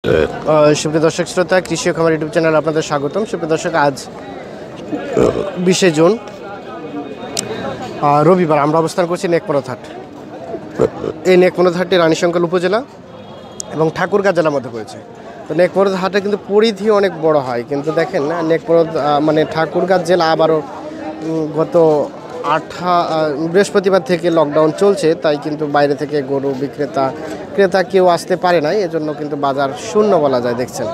সুপ্রিয় দর্শক শ্রোতা, কৃষি ও খামার ইউটিউব চ্যানেল আপনাদের স্বাগতম। সুপ্রিয় দর্শক, আজ 20শে জুন রবিবার আমরা অবস্থান করছি নেকমরদ হাট। এই নেকমরদ হাটটি রানীশঙ্কল উপজেলা এবং ঠাকুরগাঁ জেলার মধ্যে পড়েছে। তো নেকমরদ হাটে কিন্তু পরিধি অনেক বড় হয়, কিন্তু দেখেন না, নেকমরদ মানে ঠাকুরগাঁ জেলা আবারও গত বৃহস্পতিবার থেকে লকডাউন চলছে, তাই কিন্তু বাইরে থেকে গরু ক্রেতা কেউ আসতে পারে নাই, এজন্য কিন্তু বাজার শূন্য বলা যায়, দেখছেন।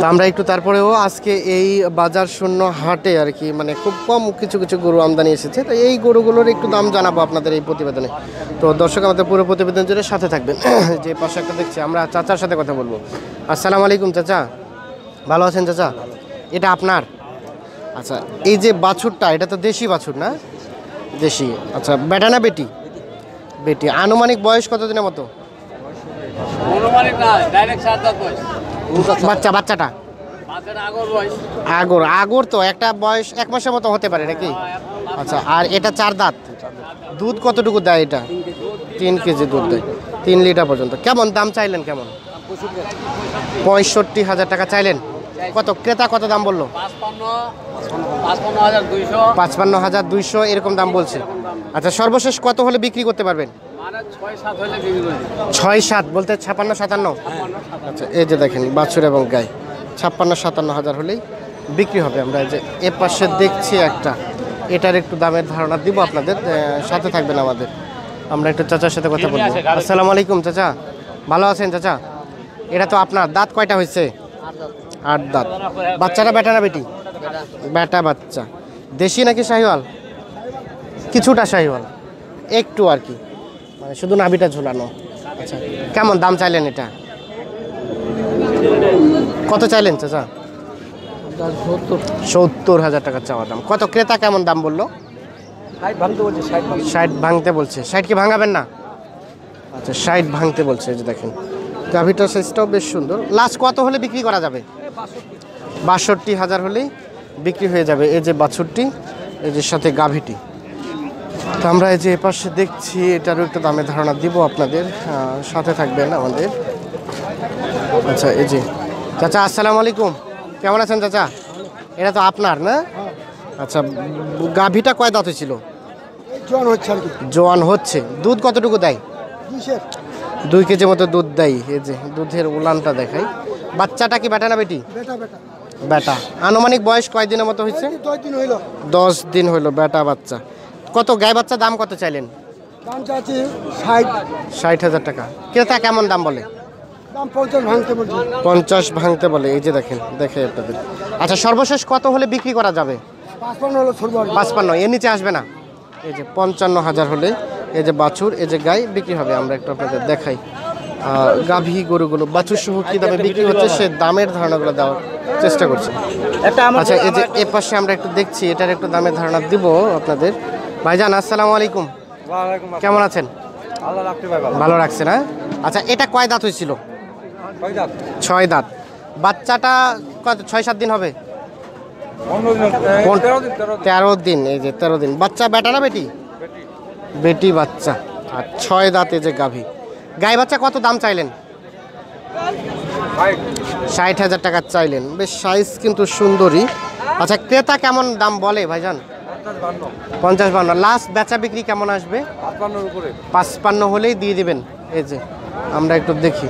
তো আমরা একটু তারপরেও আজকে এই বাজার শূন্য হাটে আর কি মানে খুব কম কিছু গরু আমদানি এসেছে, তো এই গরুগুলোর একটু দাম জানাবো আপনাদের এই প্রতিবেদনে। তো দর্শক, আমাদের পুরো প্রতিবেদন জুড়ে সাথে থাকবেন। যে পাশে একটা দেখছি, আমরা চাচার সাথে কথা বলবো। আসসালামু আলাইকুম চাচা, ভালো আছেন চাচা? এটা আপনার? আচ্ছা, এই যে বাছুরটা, এটা তো দেশি বাছুর না? দেশি। আচ্ছা, বেটা না বেটি? বেটি। আনুমানিক বয়স কত দিনের মতো? বাচ্চাটা আগর তো একটা বয়স 1 মাসের মতো হতে পারে নাকি? আচ্ছা, আর এটা 4 দাঁত। দুধ কতটুকু দেয় এটা? 3 কেজি দুধ দেয়, 3 লিটার পর্যন্ত। কেমন দাম চাইলেন? কেমন? 65,000 টাকা চাইলেন। কত ক্রেতা কত দাম বললো? 55,200 এরকম দাম বলছে। আচ্ছা, সর্বশেষ কত হলে বিক্রি করতে পারবেন? 6-7 বলতে 56-57? আচ্ছা, এই যে দেখেন বাছুর এবং গাই 56-57 হাজার হলেই বিক্রি হবে। আমরা এই যে এ পাশে দেখছি একটা, এটার একটু দামের ধারণা দিব আপনাদের, সাথে থাকবেন আমাদের। আমরা একটু চাচার সাথে কথা বলবো। আসসালামু আলাইকুম চাচা, ভালো আছেন চাচা? এটা তো আপনার। দাঁত কয়টা হয়েছে? 8 দাঁত। বাচ্চাটা বেটা না বেটি? বেটা বাচ্চা। দেশি নাকি শাহিওয়াল? কিছুটা শাহিওয়াল, একটু আর কি, মানে শুধু নাভিটা ঝুলানো। আচ্ছা, কেমন দাম চাইলেন এটা? কত চাইলেন চাচা? 70,000 টাকা চাওয়া দাম। কত ক্রেতা কেমন দাম বললো? 60 ভাঙতে বলছে। 60 কি ভাঙাবেন না? আচ্ছা, 60 ভাঙতে বলছে। এই যে দেখেন গাভিটার সাইজটাও বেশ সুন্দর। লাস্ট কত হলে বিক্রি করা যাবে? 62,000 হলেই বিক্রি হয়ে যাবে। এই যে বাছুরটি, এই যে সাথে গাভিটি। তো আমরা এই যে এপাশে দেখছি, এটারও একটু দামের ধারণা দিব আপনাদের, সাথে থাকবেন আমাদের। আচ্ছা, এই যে চাচা, আসসালামু আলাইকুম, কেমন আছেন চাচা? এটা তো আপনার না? আচ্ছা, গাভিটা কয় দাঁত হয়েছিল? জোয়ান হচ্ছে। দুধ কতটুকু দেয়? 2 কেজি মতো দুধ দেয়। এই যে দুধের উলানটা দেখাই। বাচ্চাটা কি বেটা না বেটি? বেটা। আনুমানিক বয়স কয় দিনের মতো হয়েছে? 10 দিন হইলো। বেটা বাচ্চা। কত গাই বাচ্চা দাম কত চাইলেন? 60,000 টাকা। ক্রেতা কেমন দাম বলে? 50 ভাঙতে বলে। এই যে দেখেন, দেখে আপনাদের। আচ্ছা, সর্বশেষ কত হলে বিক্রি করা যাবে? 55, এর নিচে আসবে না? এই যে 55,000 হলে এই যে বাছুর, এই যে গাই বিক্রি হবে। আমরা একটু আপনাদের দেখাই গাভী গরুগুলো বাছুর সহ কী দামে বিক্রি হচ্ছে, সে দামের ধারণাগুলো দেওয়ার চেষ্টা করছি। আচ্ছা, এই যে এ পাশে আমরা একটু দেখছি, এটার একটু দামের ধারণা দিব আপনাদের। ভাইজান, আসসালামু আলাইকুম, কেমন আছেন? ভালো রাখছে না? আচ্ছা, এটা কয় দাঁত হয়েছিল? 6 দাঁত। বাচ্চাটা কত 6-7 দিন হবে? 13 দিন। এই যে 13 দিন। বাচ্চা বেটা না বেটি? বেটি বাচ্চা। আর 6 দাঁত। এই যে গাভী গাই বাচ্চা কত দাম চাইলেন? 60,000 টাকা চাইলেন। বেশ সাইজ কিন্তু সুন্দরী। আচ্ছা, ক্রেতা কেমন দাম বলে ভাইজান? 50-52। লাস্ট বেচা বিক্রি কেমন আসবে? 55 হলেই দিয়ে দিবেন। এই যে আমরা একটু দেখি,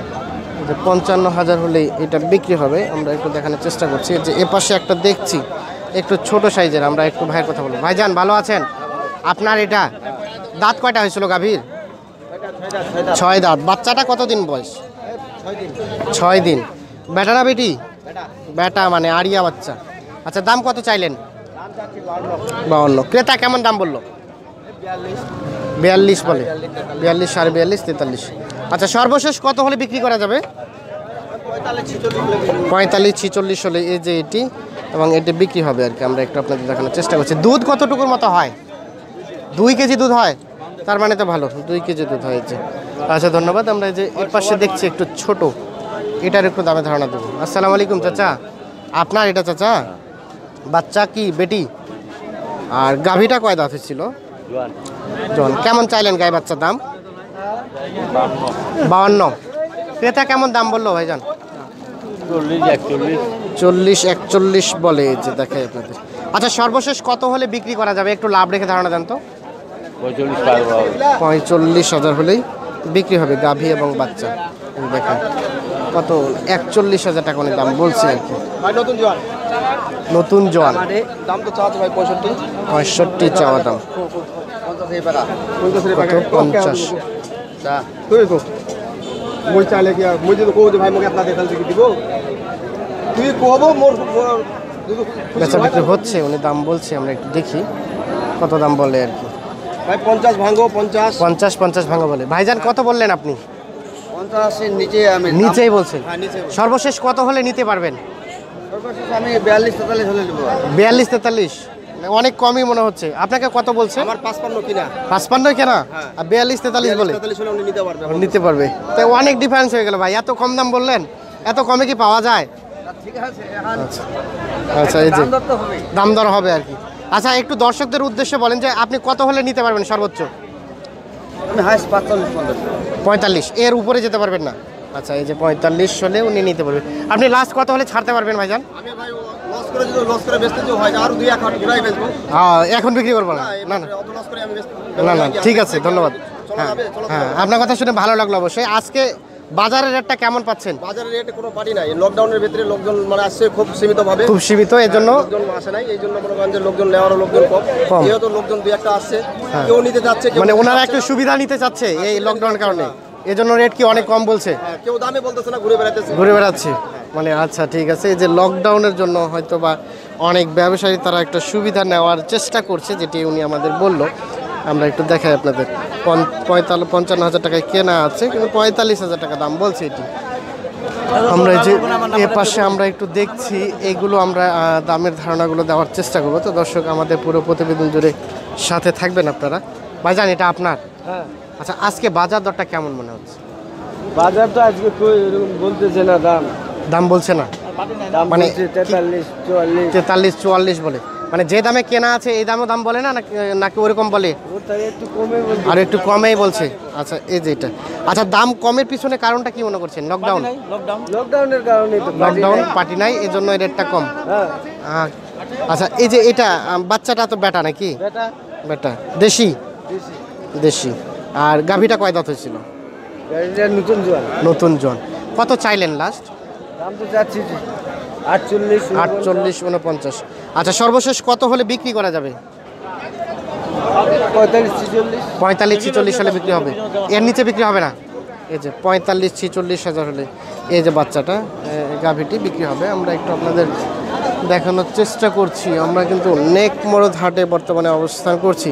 যে 55,000 হলেই এটা বিক্রি হবে। আমরা একটু দেখানোর চেষ্টা করছি। যে এ পাশে একটা দেখছি একটু ছোট সাইজের, আমরা একটু ভাইয়ের কথা বলবো। ভাইজান, ভালো আছেন? আপনার এটা দাঁত কয়টা হয়েছিল গাভীর? 6 দাঁত। বাচ্চাটা কত দিন বয়স? 6 দিন। বেটা না বেটি? বেটা, মানে আড়িয়া বাচ্চা। আচ্ছা, দাম কত চাইলেন? 52। ক্রেতা কেমন দাম বললো? 42 বলে। 42, 42.5, 43। আচ্ছা, সর্বশেষ কত হলে বিক্রি করা যাবে? 45-46 হলে এই যে এটি এবং এটি বিক্রি হবে আর কি। আমরা একটু আপনাদের দেখানোর চেষ্টা করছি। দুধ কতটুকুর মতো হয়? 2 কেজি দুধ হয়। তার মানে তো ভালো, 2 কেজি দুধ হয়েছে। আচ্ছা, ধন্যবাদ। আমরা এই যে এর পাশে দেখছি একটু ছোট, এটার একটু দামে ধারণা দেবো। আসসালামু আলাইকুম চাচা, আপনার এটা চাচা? বাচ্চা কি বেটি? আর গাভীটা কয় দাঁত ছিল? জোয়ান। কেমন চাইলেন গাই বাচ্চার দাম? 52। ক্রেতা কেমন দাম বললো ভাইজান? 40-41 বলে, এই যে দেখাই আপনাদের। আচ্ছা সর্বশেষ কত হলে বিক্রি করা যাবে, একটু লাভ রেখে ধারণা দেন তো? 45,000 হলেই বিক্রি হবে গাভী এবং বাচ্চা। দেখেন কত, 41,000 টাকা দাম বলছে আর কি। নতুন জোয়ান দাম তো চাওয়া ভাই 65 চাওয়া দাম। কত? 50। মই চাইলে কি মই যদি কও যে ভাই মোক আপনার দেখাল থেকে দিব, তুই কব মোর বেচা বিক্রি হচ্ছে, উনি দাম বলছে, আমরা একটু দেখি কত দাম বলে আর কি। ভাই 50 ভাঙো, 50 ভাঙা বলে। ভাইজান কত বললেন আপনি? 50 এর নিচে আমি নিচেই বলছেন। হ্যাঁ নিচে। সর্বশেষ কত হলে নিতে পারবেন? সর্বশেষ আমি 42-43 হলে দেব। 42-43 অনেক কমই মনে হচ্ছে। আপনাকে কত বলছে? আমার 55 কিনা। 55 কেনা আর 42-43 বলে 43 হলে উনি নিতে পারবে। নিতে পারবে। তাই অনেক ডিফারেন্স হয়ে গেল ভাই, এত কম দাম বললেন, এত কমে কি পাওয়া যায়? ঠিক আছে এখন আচ্ছা এই যে দাম দর তো হবে। দাম দর হবে আর কি। আচ্ছা একটু দর্শকদের উদ্দেশ্যে বলেন যে আপনি কত হলে নিতে পারবেন সর্বোচ্চ? আমি হাইস 45-50। 45 এর উপরে যেতে পারবেন না? আচ্ছা এই যে 45 হলে উনি নিতে পারবেন। আপনি লাস্ট কত হলে ছাড়তে পারবেন ভাইজান? আমি ভাই লস করে যদি লস করে বেচতে যে হয় আর 2-1 হাট ঘুরাই বেচবো। হ্যাঁ এখন বিক্রি করবো না? না না অত লস করে আমি বেচবো না না ঠিক আছে, ধন্যবাদ। হ্যাঁ হ্যাঁ আপনার কথা শুনে ভালো লাগলো অবশ্যই। আজকে বাজারের রেটটা কেমন পাচ্ছেন? বাজারের রেটে কোনো পারি নাই, লকডাউনের ভিতরে লোকজন মানে আসছে খুব সীমিত ভাবে, খুব সীমিত, এর জন্য লোকজন আসে নাই, এই জন্য মনে করেন যে লোকজন নেওয়ারও লোকজন কম। যেহেতু লোকজন 2-1টা আসছে, কেউ নিতে যাচ্ছে, মানে ওনারা একটু সুবিধা নিতে চাচ্ছে এই লকডাউনের কারণে, এই জন্য রেট কি অনেক কম বলছে? কেউ দামে বলতেছে না, ঘুরে বেড়াতেছে। ঘুরে বেড়াচ্ছে মানে, আচ্ছা ঠিক আছে। এই যে লকডাউনের জন্য হয়তো বা অনেক ব্যবসায়ী তারা একটা সুবিধা নেওয়ার চেষ্টা করছে, যেটি উনি আমাদের বললো। আমরা একটু দেখাই আপনাদের। 55,000 টাকায় কেনা আছে, কিন্তু 45,000 টাকা দাম বলছে এটি। আমরা এই যে এ পাশে আমরা একটু দেখছি, এইগুলো আমরা দামের ধারণাগুলো দেওয়ার চেষ্টা করবো। তো দর্শক আমাদের পুরো প্রতিবেদন জুড়ে সাথে থাকবেন আপনারা। ভাইজান এটা আপনার? হ্যাঁ। আচ্ছা আজকে বাজার দরটা কেমন মনে হচ্ছে? বাজার তো আজকে কই এরকম বলতেছে না, দাম বলছে না মানে 43-44 বলে, মানে যে দামে কেনা আছে এই দামও দাম বলে না, নাকি ওরকম বলে? একটু কমে বলছে, আর একটু কমেই বলছে। আচ্ছা এই যে এটা, আচ্ছা দাম কমের পিছনে কারণটা কি মনে করছেন? লকডাউনের কারণে তো লকডাউন, পার্টি নাই, এই জন্য এই রেটটা কম। হ্যাঁ। আচ্ছা এই যে এটা বাচ্চাটা তো বেটা নাকি? বেটা দেশি? দেশি। আর গাভীটা কয় দাঁত হয়েছিল? নতুন জোয়ান। কত চাইলেন লাস্ট? দাম তো চাচ্ছি 48-49। আচ্ছা সর্বশেষ কত হলে বিক্রি করা যাবে? 45-46 হলে বিক্রি হবে, এর নিচে বিক্রি হবে না? এই যে 45-46 হলে এই যে বাচ্চাটা গাভীটি বিক্রি হবে। আমরা একটু আপনাদের দেখানোর চেষ্টা করছি। আমরা কিন্তু নেকমরদ হাটে বর্তমানে অবস্থান করছি,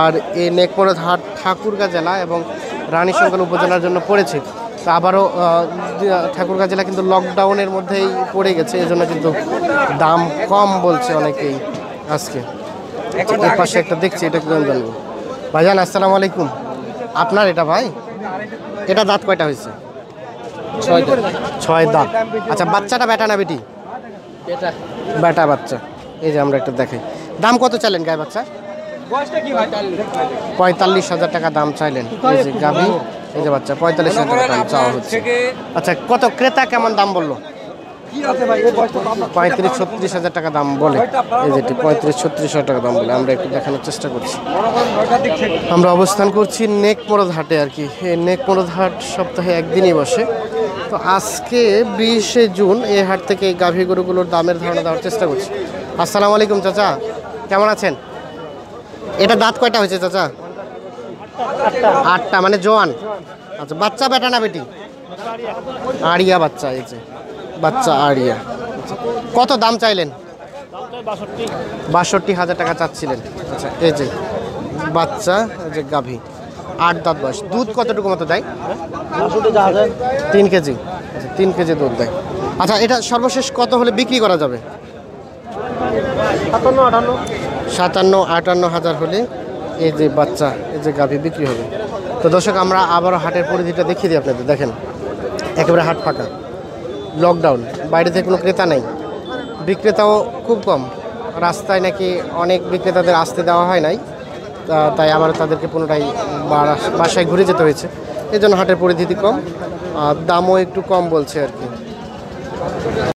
আর এই নেকমরদ হাট ঠাকুরগাঁ জেলা এবং রানীশঙ্কর উপজেলার জন্য পড়েছে। তো আবারও ঠাকুরগাঁ জেলা কিন্তু লকডাউনের মধ্যেই পড়ে গেছে, এজন্য কিন্তু দাম কম বলছে অনেকেই আজকে। এর পাশে একটা দেখছি, এটা কি জানবো। ভাইজান আসসালামু আলাইকুম, আপনার এটা ভাই? এটা দাঁত কয়টা হয়েছে? 6 দাঁত। আচ্ছা বাচ্চাটা বেটা না বেটি? বেটা বাচ্চা। এই যে আমরা একটা দেখাই, দাম কত চাইলেন গায়ে বাচ্চা? 45,000 টাকা দাম চাইলেন। এই যে গাভী, এই যে বাচ্চা, 45,000 টাকা দাম চাওয়া হচ্ছে। আচ্ছা কত ক্রেতা কেমন দাম বললো? 35-36 টাকা দাম বলে। এই যেটি 35-36 টাকা দাম বলে। আমরা একটু দেখানোর চেষ্টা করছি। আমরা অবস্থান করছি নেকমরদ হাটে আর কি। এই নেকমরদ হাট সপ্তাহে একদিনই বসে। তো আজকে 20শে জুন এই হাট থেকে এই গাভী গরুগুলোর দামের ধারণা দেওয়ার চেষ্টা করছি। আসসালামু আলাইকুম চাচা, কেমন আছেন? এটা দাঁত কয়টা হয়েছে চাচা? 8টা, মানে জোয়ান। আচ্ছা বাচ্চা বেটা না বেটি? আড়িয়া বাচ্চা। এই যে বাচ্চা আড়িয়া। কত দাম চাইলেন? 62,000 টাকা চাচ্ছিলেন। আচ্ছা এই যে বাচ্চা, এই যে গাভী, 8 দাঁত বয়স। দুধ কতটুকু মতো দেয়? 3 কেজি। আচ্ছা 3 কেজি দুধ দেয়। আচ্ছা এটা সর্বশেষ কত হলে বিক্রি করা যাবে? 57-58 হাজার হলে এই যে বাচ্চা, এই যে গাভী বিক্রি হবে। তো দর্শক আমরা আবারও হাটের পরিধিটা দেখিয়ে দিই আপনাদের। দেখেন একেবারে হাট ফাঁকা, লকডাউন, বাইরে থেকে কোনো ক্রেতা নেই, বিক্রেতাও খুব কম। রাস্তায় নাকি অনেক বিক্রেতাদের আসতে দেওয়া হয় নাই, তাই আবার তাদেরকে পুনরায় বাসায় ঘুরে যেতে হয়েছে। এই জন্য হাটের পরিধিতি কম। আর দামও একটু কম বলছে আর কি।